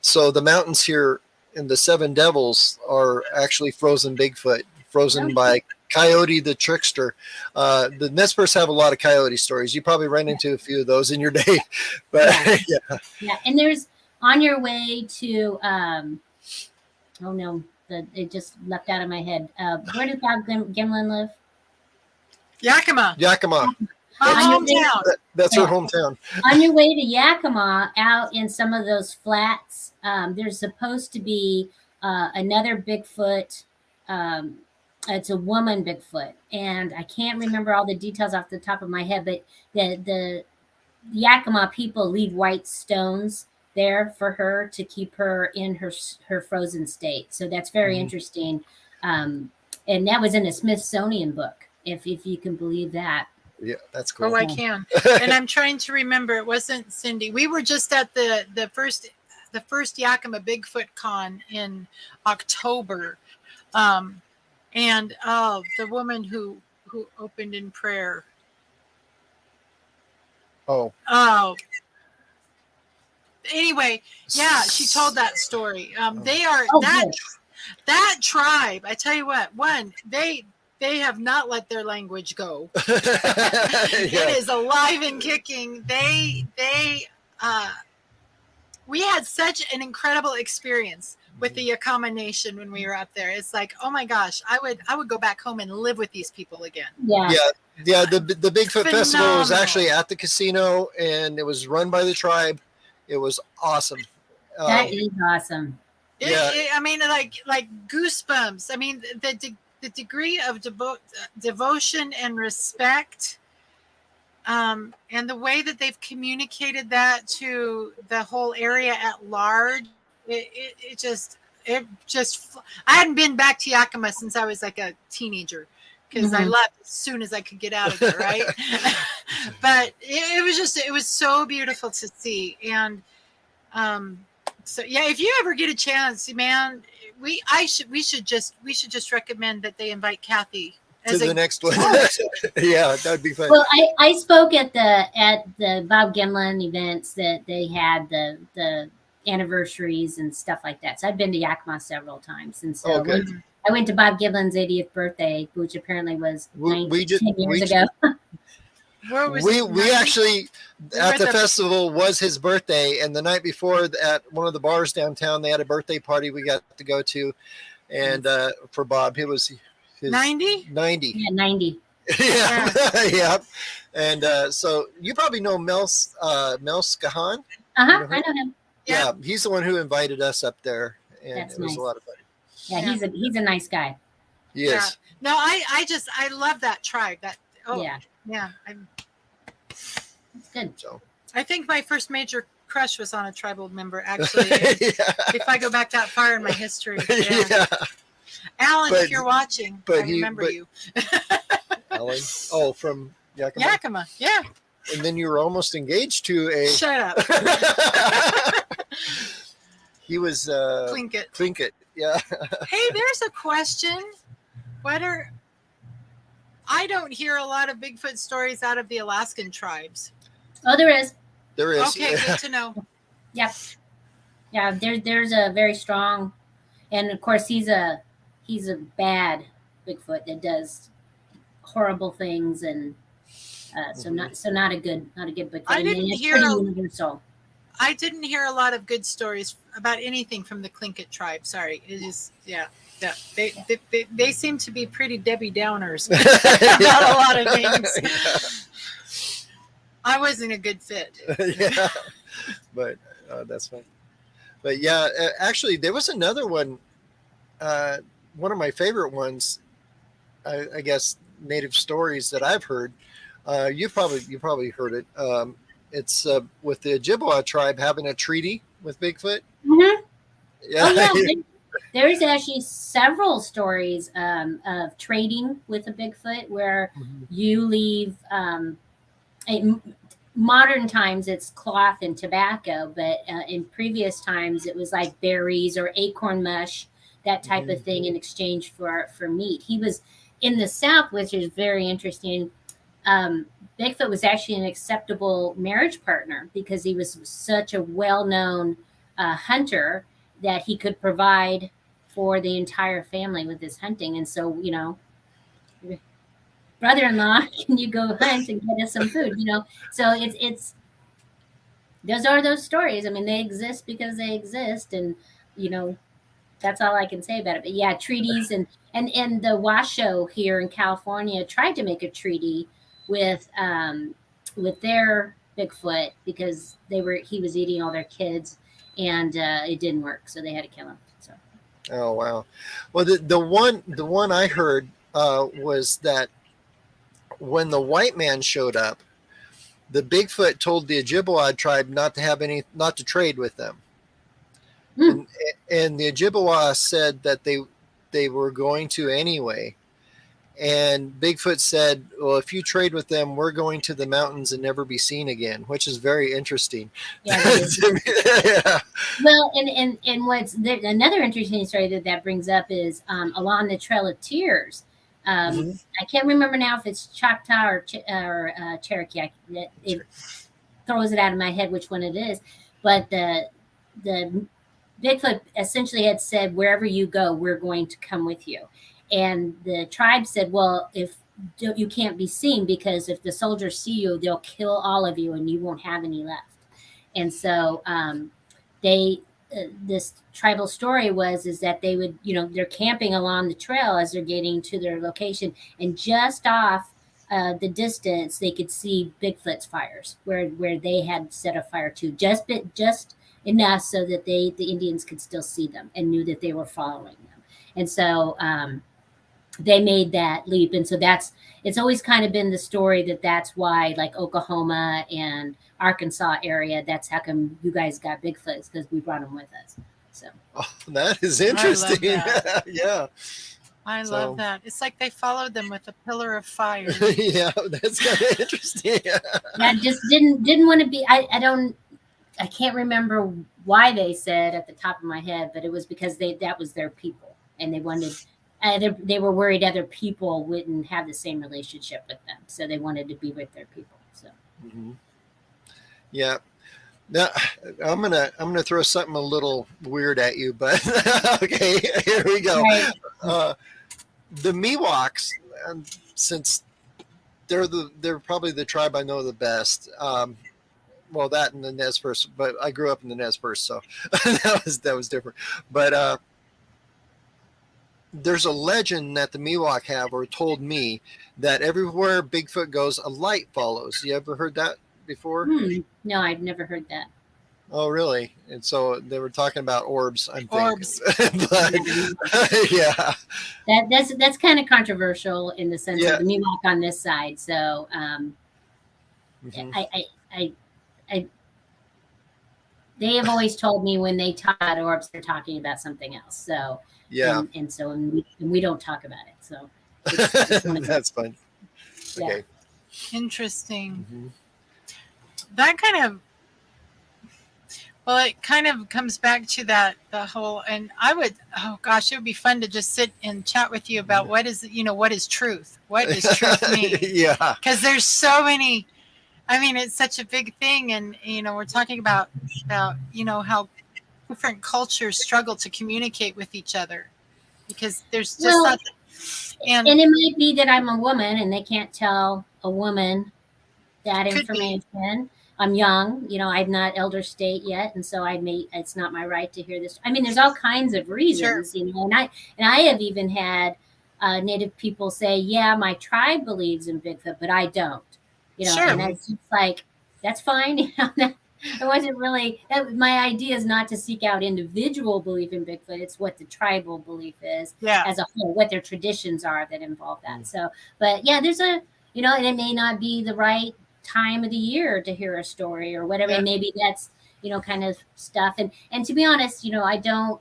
so the mountains here in the 7 Devils are actually frozen Bigfoot frozen by Coyote the Trickster. The Nespers have a lot of coyote stories. You probably ran into a few of those in your day, but Yeah. And there's on your way to oh no, it just left out of my head. Where does Bob Gimlin live? Yakima. Yakima. My On your way- hometown. That's her hometown. On your way to Yakima, out in some of those flats, there's supposed to be another Bigfoot. It's a woman Bigfoot, and I can't remember all the details off the top of my head. But the Yakima people leave white stones there for her to keep her in her frozen state. So that's very interesting. And that was in a Smithsonian book, if you can believe that. Yeah, that's cool. Oh, I can. And I'm trying to remember. It wasn't Cindy. We were just at the first Yakima Bigfoot Con in October, and the woman who opened in prayer. Oh. Anyway, yeah, she told that story. They are good. that tribe. I tell you what, they have not let their language go. It is alive and kicking. We had such an incredible experience with the Yakama Nation when we were up there. It's like, oh my gosh, I would go back home and live with these people again. Yeah. Yeah. The Bigfoot Festival was Phenomenal. actually at the casino, and it was run by the tribe. It was awesome. That is awesome. I mean, like goosebumps. I mean, the degree of devotion and respect, and the way that they've communicated that to the whole area at large, it just I hadn't been back to Yakima since I was like a teenager, because I left as soon as I could get out of there, right? But it was so beautiful to see. And so yeah, if you ever get a chance, man, we should just recommend that they invite Kathy to the next one. Yeah, that would be fun. Well, I spoke at the Bob Gimlin events that they had, the anniversaries and stuff like that. So I've been to Yakima several times, and so I went to Bob Gimlin's 80th birthday, which apparently was 10 years ago. We actually at the festival was his birthday, and the night before at one of the bars downtown they had a birthday party we got to go to, and for Bob, it was his 90. Yeah, 90. Yeah. And so you probably know Mel Scahan. I know him. Yeah, he's the one who invited us up there, and That's it was nice. a lot of fun. Yeah, he's a nice guy. Yes. No, I love that tribe. Yeah. It's good. So I think my first major crush was on a tribal member, actually. If I go back that far in my history. Yeah. Alan, if you're watching, I remember you. Alan? Oh, from Yakima? Yakima, yeah. And then you were almost engaged to a... Shut up. He was... Plinkett. Yeah. Hey, there's a question. I don't hear a lot of Bigfoot stories out of the Alaskan tribes. Oh, there is. There is. Okay, good to know. Yep. Yeah, there's a very strong, and of course he's a bad Bigfoot that does horrible things, and so not a good Bigfoot. I didn't hear universal. I didn't hear a lot of good stories about anything from the Tlingit tribe. Sorry, it is they seem to be pretty Debbie Downers about a lot of things. Yeah. I wasn't a good fit. Yeah, but that's fine. But yeah, actually, there was another one. One of my favorite ones, I guess, native stories that I've heard. You probably heard it. It's with the Ojibwa tribe having a treaty with Bigfoot. Mm-hmm. Yeah. Oh, yeah. There's actually several stories of trading with a Bigfoot where you leave. In modern times, it's cloth and tobacco, but in previous times, it was like berries or acorn mush, that type of thing, in exchange for meat. He was in the South, which is very interesting. Bigfoot was actually an acceptable marriage partner because he was such a well-known hunter that he could provide for the entire family with this hunting. And so, brother-in-law, can you go hunt and get us some food? So it's those are those stories. I mean, they exist because they exist, and you know that's all I can say about it. But yeah, treaties and the Washoe here in California tried to make a treaty with their Bigfoot because he was eating all their kids, and it didn't work, so they had to kill him. So. Oh wow. Well, the one I heard was that when the white man showed up, the Bigfoot told the Ojibwa tribe not to trade with them. And the Ojibwa said that they were going to anyway. And Bigfoot said, well, if you trade with them, we're going to the mountains and never be seen again, which is very interesting. Yeah. Yeah. Well, and what's another interesting story that brings up is along the Trail of Tears. I can't remember now if it's Choctaw or Cherokee. It throws it out of my head which one it is. But the Bigfoot essentially had said, wherever you go, we're going to come with you. And the tribe said, well, if you can't be seen, because if the soldiers see you, they'll kill all of you and you won't have any left. And so this tribal story is that they would, they're camping along the trail as they're getting to their location, and just off the distance, they could see Bigfoot's fires where they had set a fire to, just enough so that the Indians could still see them and knew that they were following them. And so they made that leap. And so it's always kind of been the story that's why, like Oklahoma and Arkansas area, that's how come you guys got Bigfoots, because we brought them with us. So that is interesting. That. Yeah. I love that. It's like they followed them with a pillar of fire. Yeah, that's kind of interesting. I just didn't want to be. I can't remember why they said at the top of my head, but it was because that was their people, and they wanted. They were worried other people wouldn't have the same relationship with them, so they wanted to be with their people. So. Mm-hmm. Yeah. Now I'm gonna throw something a little weird at you, but okay, here we go. Right. The Miwoks, since they're probably the tribe I know the best. Well, that and the Nez Perce, but I grew up in the Nez Perce, so that was different. But there's a legend that the Miwok have, or told me, that everywhere Bigfoot goes, a light follows. You ever heard that before? No, I've never heard that. Oh, really? And so they were talking about orbs, I'm thinking. Orbs. But, yeah. That's kind of controversial in the sense of the Miwok on this side. So they have always told me when they talk about orbs, they're talking about something else. So yeah, and we don't talk about it. So that's fun. Yeah. Okay. Interesting. Mm-hmm. That it kind of comes back to the whole, and it would be fun to just sit and chat with you about what is truth? What does truth mean? Yeah. Because there's so many, it's such a big thing. And, we're talking about, how different cultures struggle to communicate with each other, because there's just and it might be that I'm a woman and they can't tell a woman that information. I'm young, I'm not elder state yet, and so it's not my right to hear this. There's all kinds of reasons, and I have even had Native people say, yeah, my tribe believes in Bigfoot, but I don't, and that's just like, that's fine. It wasn't really, my idea is not to seek out individual belief in Bigfoot. It's what the tribal belief is as a whole, what their traditions are that involve that. So, but yeah, there's and it may not be the right time of the year to hear a story or whatever. And maybe that's, kind of stuff. And to be honest, I don't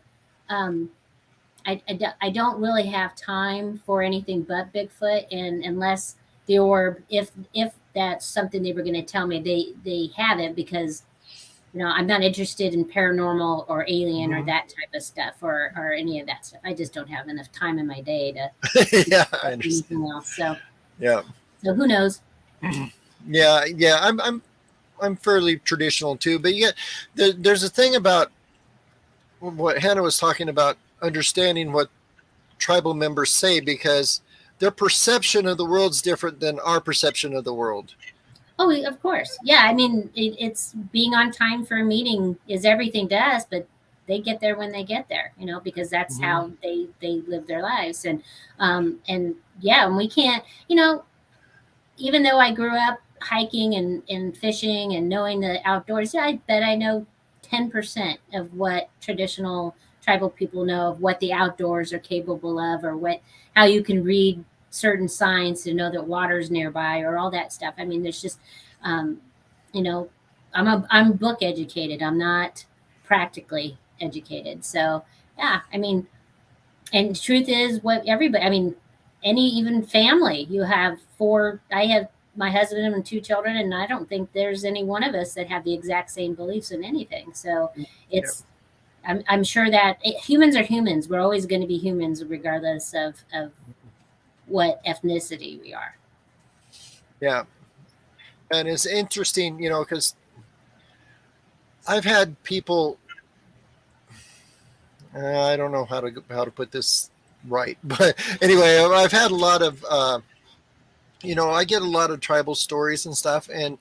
really have time for anything but Bigfoot. And unless the orb, if that's something they were going to tell me, they haven't, because I'm not interested in paranormal or alien or that type of stuff or any of that stuff. I just don't have enough time in my day to I understand. anything else. So so who knows? Yeah. I'm fairly traditional too, but there's a thing about what Hannah was talking about understanding what tribal members say, because their perception of the world's different than our perception of the world. Oh, of course. Yeah. I mean, it's being on time for a meeting is everything to us, but they get there when they get there, because that's how they live their lives. And yeah, and we can't, even though I grew up hiking and fishing and knowing the outdoors, yeah, I bet I know 10% of what traditional tribal people know of what the outdoors are capable of, or how you can read certain signs to know that water's nearby, or all that stuff. I mean, there's just, um, I'm book educated. I'm not practically educated. So yeah, I mean, and the truth is, what everybody, I mean, even family, you have I have my husband and 2 children, and I don't think there's any one of us that have the exact same beliefs in anything. So it's, I'm sure that humans are humans. We're always going to be humans regardless of what ethnicity we are. Yeah. And it's interesting, because I've had people, I don't know how to put this right, but anyway, I've had a lot of, I get a lot of tribal stories and stuff, and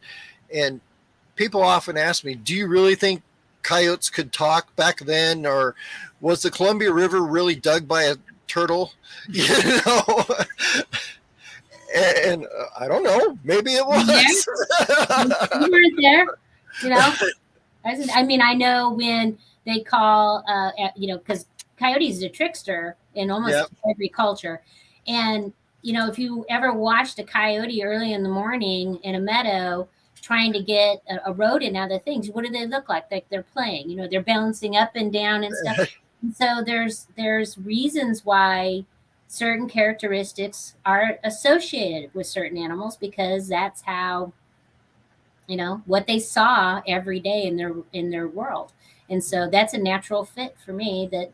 people often ask me, do you really think coyotes could talk back then, or was the Columbia River really dug by a turtle? And I don't know, maybe it was. You weren't there, I mean, I know when they call, because coyote is a trickster in almost every culture. And, if you ever watched a coyote early in the morning in a meadow trying to get a rodent out of things, what do they look like? Like they're playing, they're bouncing up and down and stuff. And so there's reasons why certain characteristics are associated with certain animals, because that's how, what they saw every day in their world. And so that's a natural fit for me, that,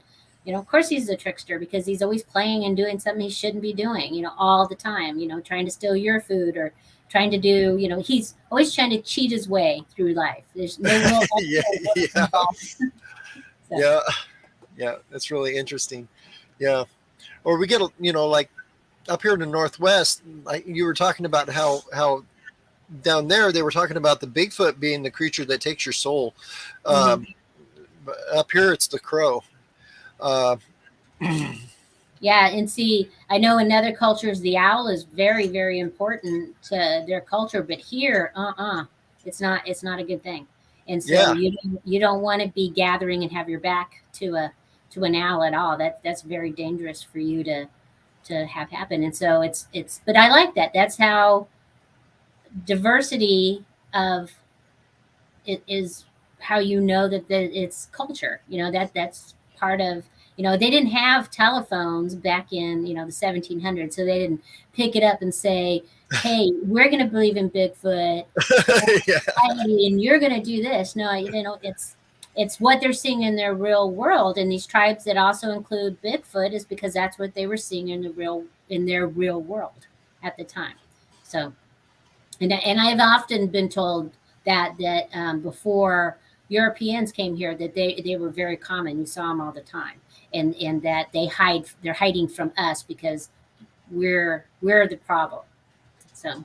of course he's a trickster, because he's always playing and doing something he shouldn't be doing, all the time, trying to steal your food, or trying to do, he's always trying to cheat his way through life. There's no real Yeah, that's really interesting. Yeah. Or we get, like up here in the Northwest, like you were talking about how down there they were talking about the Bigfoot being the creature that takes your soul. But up here it's the crow. Yeah, and see, I know in other cultures the owl is very, very important to their culture, but here, it's not a good thing. And so you don't want to be gathering and have your back to an owl at all. That's very dangerous for you to have happen. And so it's but I like that. That's how diversity of it is, how that it's culture. That's part of, they didn't have telephones back in, the 1700s, so they didn't pick it up and say, hey, we're going to believe in Bigfoot, and you're going to do this. No, it's what they're seeing in their real world. And these tribes that also include Bigfoot is because that's what they were seeing in their real world at the time. So, and I've often been told that before Europeans came here, that they were very common. You saw them all the time, and that they're hiding from us because we're the problem. So.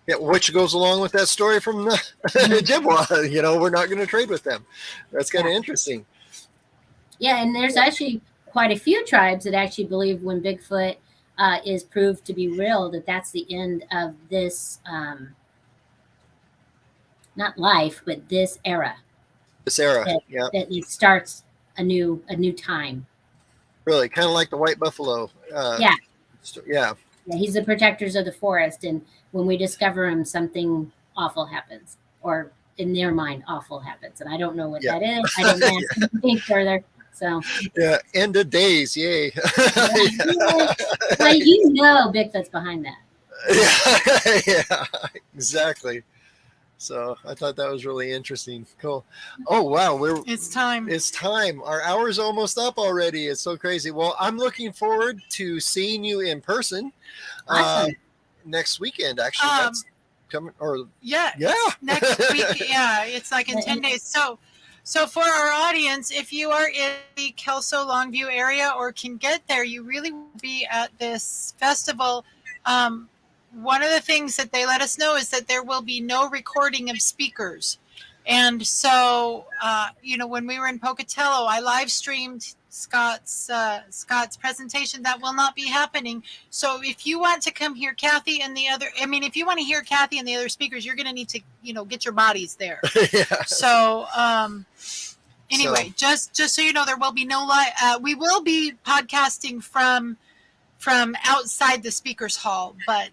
Yeah, which goes along with that story from the Ojibwa. We're not going to trade with them. That's kind of interesting. Yeah, and there's actually quite a few tribes that actually believe when Bigfoot is proved to be real, that's the end of this, not life, but this era. This era, that it starts a new time. Really, kind of like the white buffalo. Yeah. Yeah. Yeah, he's the protectors of the forest, and when we discover him, something awful happens, or in their mind, awful happens, and I don't know what that is. I don't have to think further. So end of days, yay! Well, Bigfoot's behind that. Yeah, exactly. So I thought that was really interesting. Cool. Oh wow, it's time. It's time. Our hour's almost up already. It's so crazy. Well, I'm looking forward to seeing you in person. Awesome. Next weekend, actually. That's coming. Or next week. Yeah, it's like in 10 days. So So for our audience, if you are in the Kelso Longview area or can get there, you really will be at this festival. One of the things that they let us know is that there will be no recording of speakers. And so, when we were in Pocatello, I live streamed Scott's presentation. That will not be happening. So if you want to come hear Kathy and if you want to hear Kathy and the other speakers, you're going to need to, get your bodies there. Yeah. So, anyway, just so you know, there will be no live. We will be podcasting from outside the speakers hall, but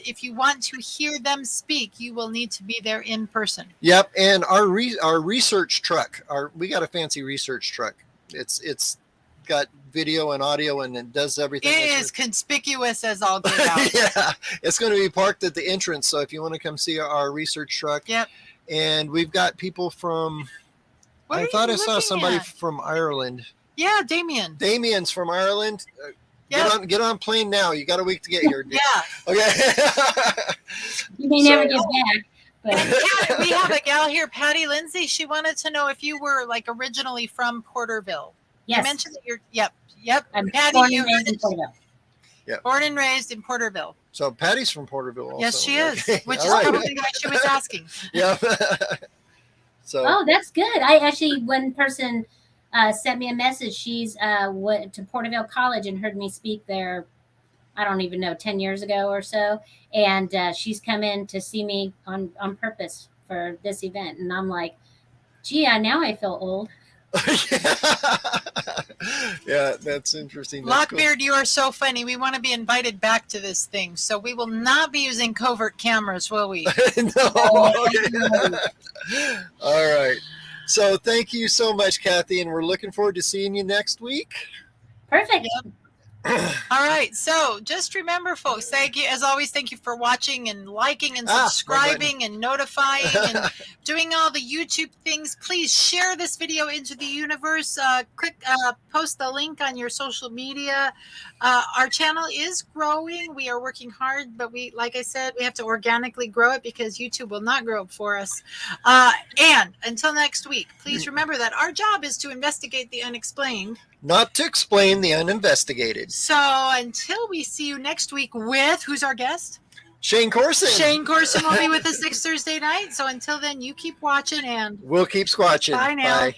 if you want to hear them speak, you will need to be there in person. Yep, and our research truck, we got a fancy research truck. It's got video and audio, and it does everything. It is conspicuous as all get out. Yeah, it's going to be parked at the entrance. So if you want to come see our research truck, yep. And we've got people from. What I thought I saw somebody from Ireland. Yeah, Damien. Damien's from Ireland. Yep. Get on plane now. You got a week to get here. Yeah. Okay. You may never get back. But. We have a gal here, Patty Lindsay. She wanted to know if you were originally from Porterville. Yes. You mentioned that you're. Yep. I'm Patty, born and raised in Porterville. Yep. Born and raised in Porterville. So Patty's from Porterville also. Yes, she is, Okay. which All is right. probably why she was asking. Yeah. So. Oh, that's good. I actually, one person sent me a message. She's went to Porterville College and heard me speak there. I don't even know, 10 years ago or so. And she's come in to see me on purpose for this event. And I'm like, gee, now I feel old. Yeah, that's interesting. That's Lockbeard, you are so funny. We want to be invited back to this thing. So we will not be using covert cameras, will we? No. All right. So thank you so much, Kathy, and we're looking forward to seeing you next week. Perfect. Yep. All right. So just remember, folks, thank you. As always, thank you for watching and liking and subscribing and notifying and doing all the YouTube things. Please share this video into the universe. Post the link on your social media. Our channel is growing. We are working hard, but like I said, we have to organically grow it because YouTube will not grow it for us. And until next week, please remember that our job is to investigate the unexplained. Not to explain the uninvestigated. So until we see you next week with, who's our guest? Shane Corson. Shane Corson will be with us next Thursday night. So until then, you keep watching and we'll keep squatching. Bye now. Bye.